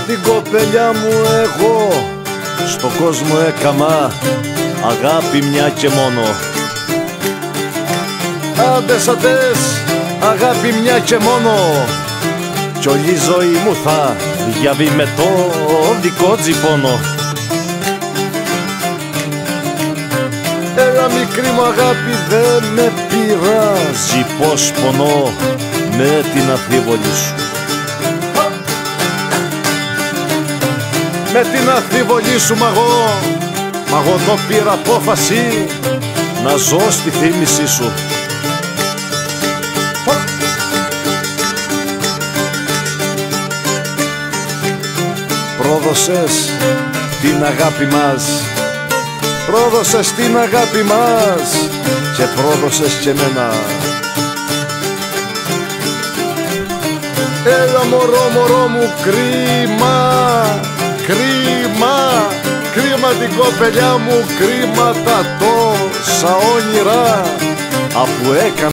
την κοπελιά μου εγώ στον κόσμο έκαμα αγάπη μια και μόνο. Άντες, άντες, αγάπη μια και μόνο, κι όλη η ζωή μου θα διαβεί με το δικό τζιπόνο. Έλα μικρή μου αγάπη, δε με πειράζει πως πονώ με την αμφίβολη σου. Με την αμφίβολη σου μ' εγώ το πήρα απόφαση να ζω στη θύμησή σου. Πρόδωσες την αγάπη μας, πρόδωσες την αγάπη μας και πρόδωσες και εμένα. Έλα μωρό, μωρό μου, κρίμα, κρίμα, κρίμα την κοπελιά μου, κρίμα τα τόσα όνειρα αφού έκανα.